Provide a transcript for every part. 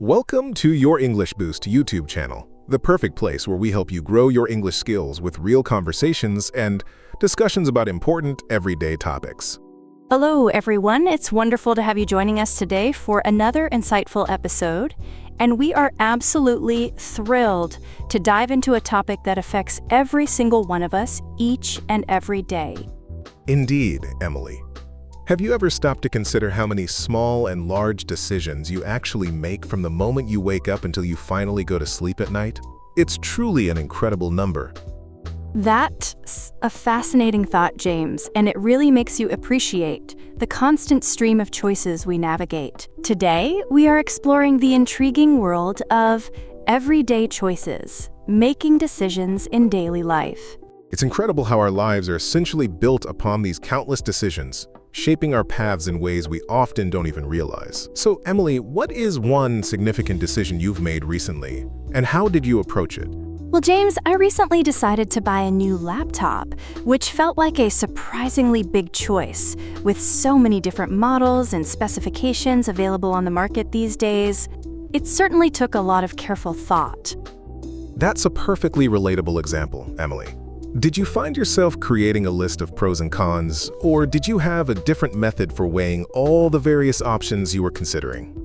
Welcome to Your English Boost YouTube channel, the perfect place where we help you grow your English skills with real conversations and discussions about important everyday topics. Hello, everyone. It's wonderful to have you joining us today for another insightful episode. And we are absolutely thrilled to dive into a topic that affects every single one of us each and every day. Indeed, Emily. Have you ever stopped to consider how many small and large decisions you actually make from the moment you wake up until you finally go to sleep at night? It's truly an incredible number. That's a fascinating thought, James, and it really makes you appreciate the constant stream of choices we navigate. Today, we are exploring the intriguing world of everyday choices, making decisions in daily life. It's incredible how our lives are essentially built upon these countless decisions, shaping our paths in ways we often don't even realize. So, Emily, what is one significant decision you've made recently, and how did you approach it? Well, James, I recently decided to buy a new laptop, which felt like a surprisingly big choice. With so many different models and specifications available on the market these days, it certainly took a lot of careful thought. That's a perfectly relatable example, Emily. Did you find yourself creating a list of pros and cons, or did you have a different method for weighing all the various options you were considering?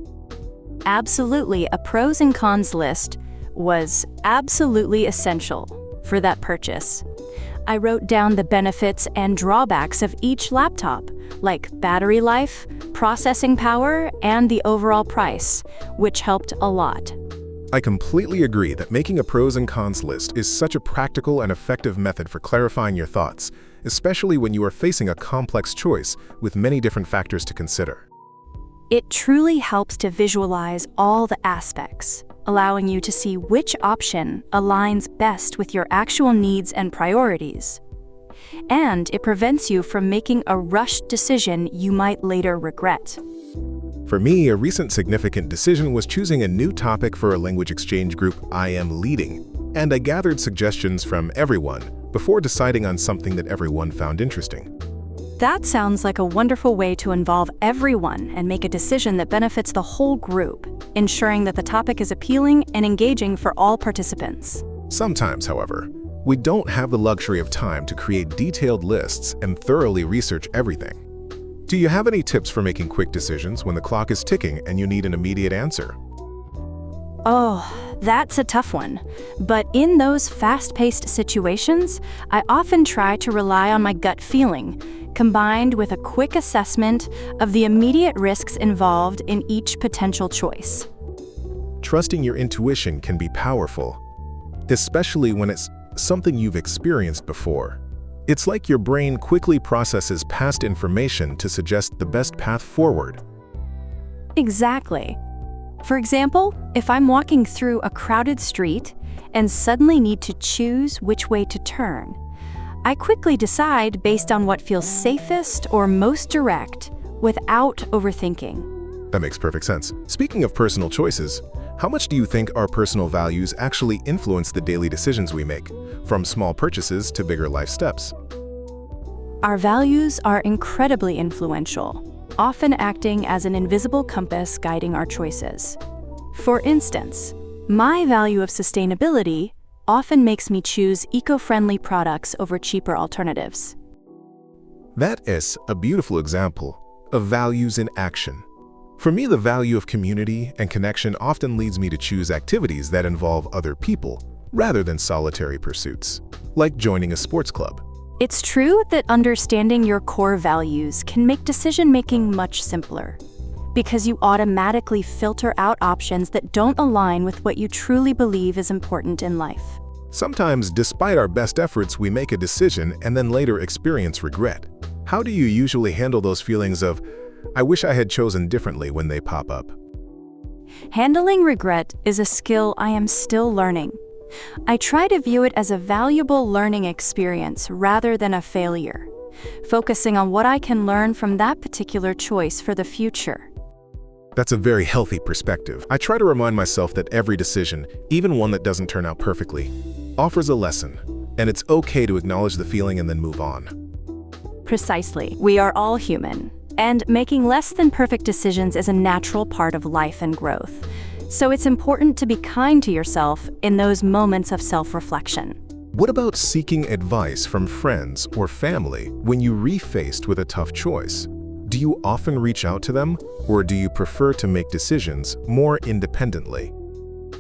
Absolutely, a pros and cons list was absolutely essential for that purchase. I wrote down the benefits and drawbacks of each laptop, like battery life, processing power, and the overall price, which helped a lot. I completely agree that making a pros and cons list is such a practical and effective method for clarifying your thoughts, especially when you are facing a complex choice with many different factors to consider. It truly helps to visualize all the aspects, allowing you to see which option aligns best with your actual needs and priorities. And it prevents you from making a rushed decision you might later regret. For me, a recent significant decision was choosing a new topic for a language exchange group I am leading, and I gathered suggestions from everyone before deciding on something that everyone found interesting. That sounds like a wonderful way to involve everyone and make a decision that benefits the whole group, ensuring that the topic is appealing and engaging for all participants. Sometimes, however, we don't have the luxury of time to create detailed lists and thoroughly research everything. Do you have any tips for making quick decisions when the clock is ticking and you need an immediate answer? Oh, that's a tough one. But in those fast-paced situations, I often try to rely on my gut feeling, combined with a quick assessment of the immediate risks involved in each potential choice. Trusting your intuition can be powerful, especially when it's something you've experienced before. It's like your brain quickly processes past information to suggest the best path forward. Exactly. For example, if I'm walking through a crowded street and suddenly need to choose which way to turn, I quickly decide based on what feels safest or most direct without overthinking. That makes perfect sense. Speaking of personal choices, how much do you think our personal values actually influence the daily decisions we make, from small purchases to bigger life steps? Our values are incredibly influential, often acting as an invisible compass guiding our choices. For instance, my value of sustainability often makes me choose eco-friendly products over cheaper alternatives. That is a beautiful example of values in action. For me, the value of community and connection often leads me to choose activities that involve other people rather than solitary pursuits, like joining a sports club. It's true that understanding your core values can make decision-making much simpler, because you automatically filter out options that don't align with what you truly believe is important in life. Sometimes, despite our best efforts, we make a decision and then later experience regret. How do you usually handle those feelings of, "I wish I had chosen differently," when they pop up? Handling regret is a skill I am still learning. I try to view it as a valuable learning experience rather than a failure, focusing on what I can learn from that particular choice for the future. That's a very healthy perspective. I try to remind myself that every decision, even one that doesn't turn out perfectly, offers a lesson, and it's okay to acknowledge the feeling and then move on. Precisely. We are all human, and making less than perfect decisions is a natural part of life and growth. So it's important to be kind to yourself in those moments of self-reflection. What about seeking advice from friends or family when you re-faced with a tough choice? Do you often reach out to them, or do you prefer to make decisions more independently?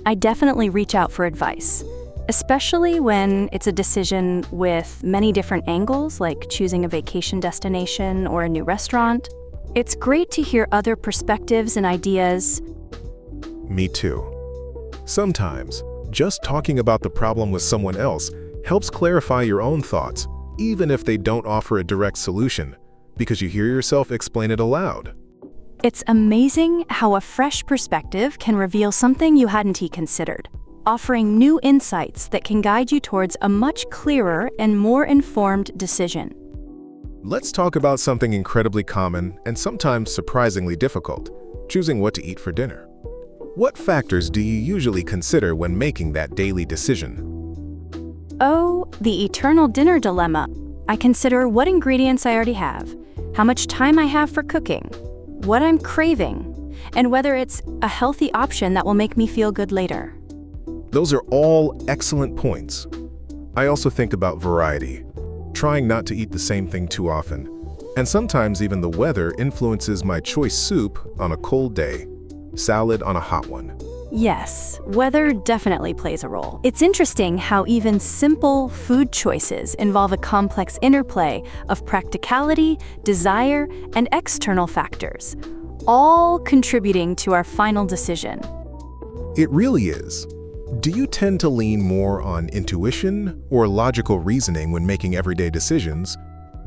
I definitely reach out for advice, especially when it's a decision with many different angles, like choosing a vacation destination or a new restaurant. It's great to hear other perspectives and ideas. Me too. Sometimes, just talking about the problem with someone else helps clarify your own thoughts, even if they don't offer a direct solution, because you hear yourself explain it aloud. It's amazing how a fresh perspective can reveal something you hadn't considered, offering new insights that can guide you towards a much clearer and more informed decision. Let's talk about something incredibly common and sometimes surprisingly difficult: choosing what to eat for dinner. What factors do you usually consider when making that daily decision? Oh, the eternal dinner dilemma. I consider what ingredients I already have, how much time I have for cooking, what I'm craving, and whether it's a healthy option that will make me feel good later. Those are all excellent points. I also think about variety, trying not to eat the same thing too often, and sometimes even the weather influences my choice: soup on a cold day, salad on a hot one. Yes, weather definitely plays a role. It's interesting how even simple food choices involve a complex interplay of practicality, desire, and external factors, all contributing to our final decision. It really is. Do you tend to lean more on intuition or logical reasoning when making everyday decisions,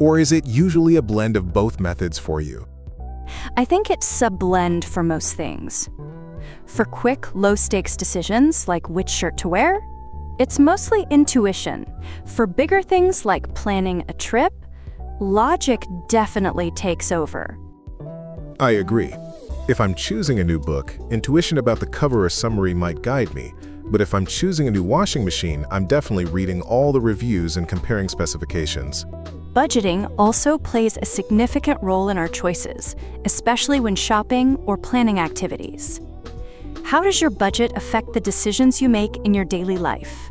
or is it usually a blend of both methods for you? I think it's a blend for most things. For quick, low-stakes decisions like which shirt to wear, it's mostly intuition. For bigger things like planning a trip, logic definitely takes over. I agree. If I'm choosing a new book, intuition about the cover or summary might guide me, but if I'm choosing a new washing machine, I'm definitely reading all the reviews and comparing specifications. Budgeting also plays a significant role in our choices, especially when shopping or planning activities. How does your budget affect the decisions you make in your daily life?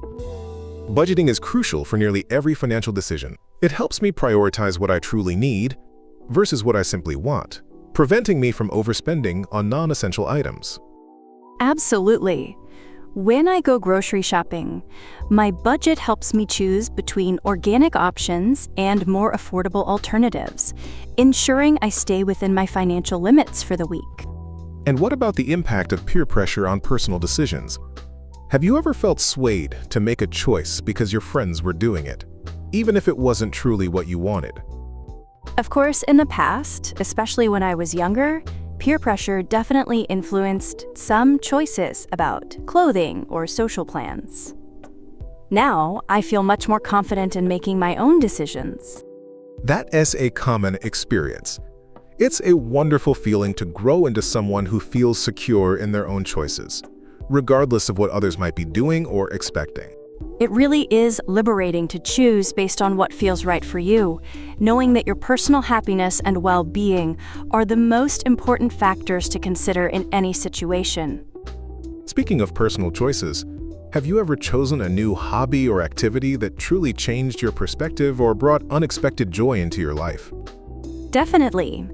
Budgeting is crucial for nearly every financial decision. It helps me prioritize what I truly need versus what I simply want, preventing me from overspending on non-essential items. Absolutely. When I go grocery shopping, my budget helps me choose between organic options and more affordable alternatives, ensuring I stay within my financial limits for the week. And what about the impact of peer pressure on personal decisions? Have you ever felt swayed to make a choice because your friends were doing it, even if it wasn't truly what you wanted? Of course, in the past, especially when I was younger, peer pressure definitely influenced some choices about clothing or social plans. Now, I feel much more confident in making my own decisions. That is a common experience. It's a wonderful feeling to grow into someone who feels secure in their own choices, regardless of what others might be doing or expecting. It really is liberating to choose based on what feels right for you, knowing that your personal happiness and well-being are the most important factors to consider in any situation. Speaking of personal choices, have you ever chosen a new hobby or activity that truly changed your perspective or brought unexpected joy into your life? Definitely.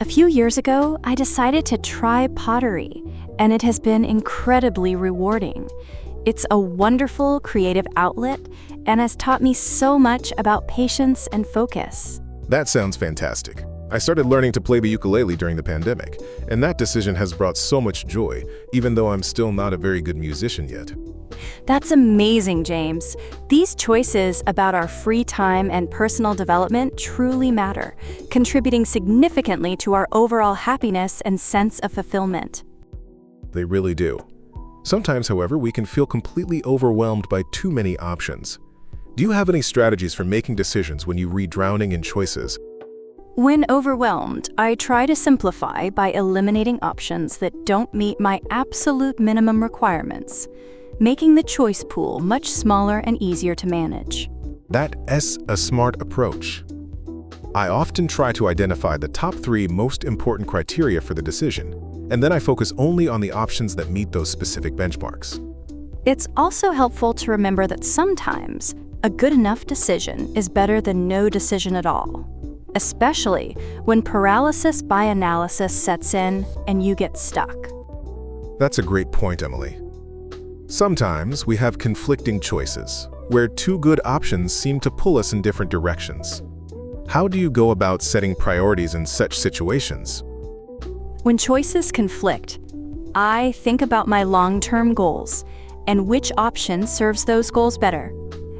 A few years ago, I decided to try pottery, and it has been incredibly rewarding. It's a wonderful creative outlet and has taught me so much about patience and focus. That sounds fantastic. I started learning to play the ukulele during the pandemic, and that decision has brought so much joy, even though I'm still not a very good musician yet. That's amazing, James. These choices about our free time and personal development truly matter, contributing significantly to our overall happiness and sense of fulfillment. They really do. Sometimes, however, we can feel completely overwhelmed by too many options. Do you have any strategies for making decisions when you read drowning in choices? When overwhelmed, I try to simplify by eliminating options that don't meet my absolute minimum requirements, making the choice pool much smaller and easier to manage. That is a smart approach. I often try to identify the top 3 most important criteria for the decision, and then I focus only on the options that meet those specific benchmarks. It's also helpful to remember that sometimes a good enough decision is better than no decision at all, especially when paralysis by analysis sets in and you get stuck. That's a great point, Emily. Sometimes we have conflicting choices, where two good options seem to pull us in different directions. How do you go about setting priorities in such situations? When choices conflict, I think about my long-term goals and which option serves those goals better.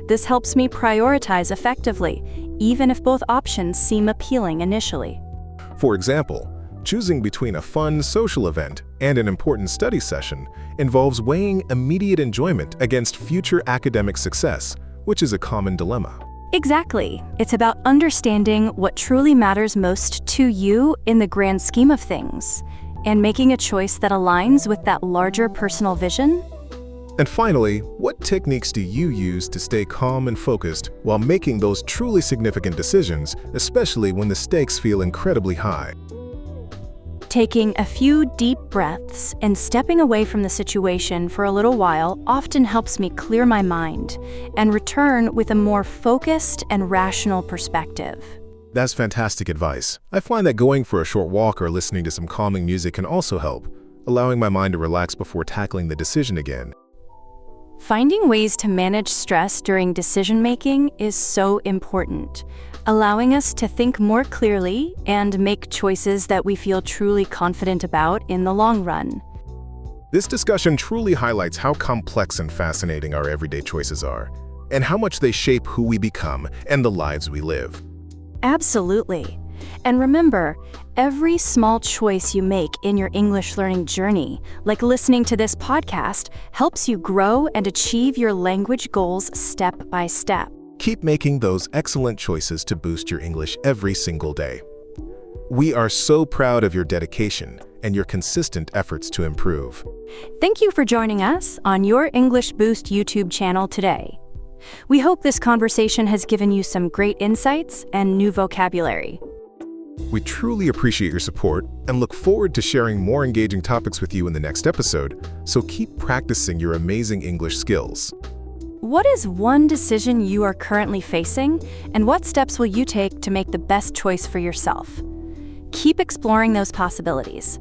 This helps me prioritize effectively, even if both options seem appealing initially. For example, choosing between a fun social event and an important study session involves weighing immediate enjoyment against future academic success, which is a common dilemma. Exactly. It's about understanding what truly matters most to you in the grand scheme of things, and making a choice that aligns with that larger personal vision. And finally, what techniques do you use to stay calm and focused while making those truly significant decisions, especially when the stakes feel incredibly high? Taking a few deep breaths and stepping away from the situation for a little while often helps me clear my mind and return with a more focused and rational perspective. That's fantastic advice. I find that going for a short walk or listening to some calming music can also help, allowing my mind to relax before tackling the decision again. Finding ways to manage stress during decision-making is so important, allowing us to think more clearly and make choices that we feel truly confident about in the long run. This discussion truly highlights how complex and fascinating our everyday choices are, and how much they shape who we become and the lives we live. Absolutely. And remember, every small choice you make in your English learning journey, like listening to this podcast, helps you grow and achieve your language goals step by step. Keep making those excellent choices to boost your English every single day. We are so proud of your dedication and your consistent efforts to improve. Thank you for joining us on Your English Boost YouTube channel today. We hope this conversation has given you some great insights and new vocabulary. We truly appreciate your support and look forward to sharing more engaging topics with you in the next episode, so keep practicing your amazing English skills. What is one decision you are currently facing, and what steps will you take to make the best choice for yourself? Keep exploring those possibilities.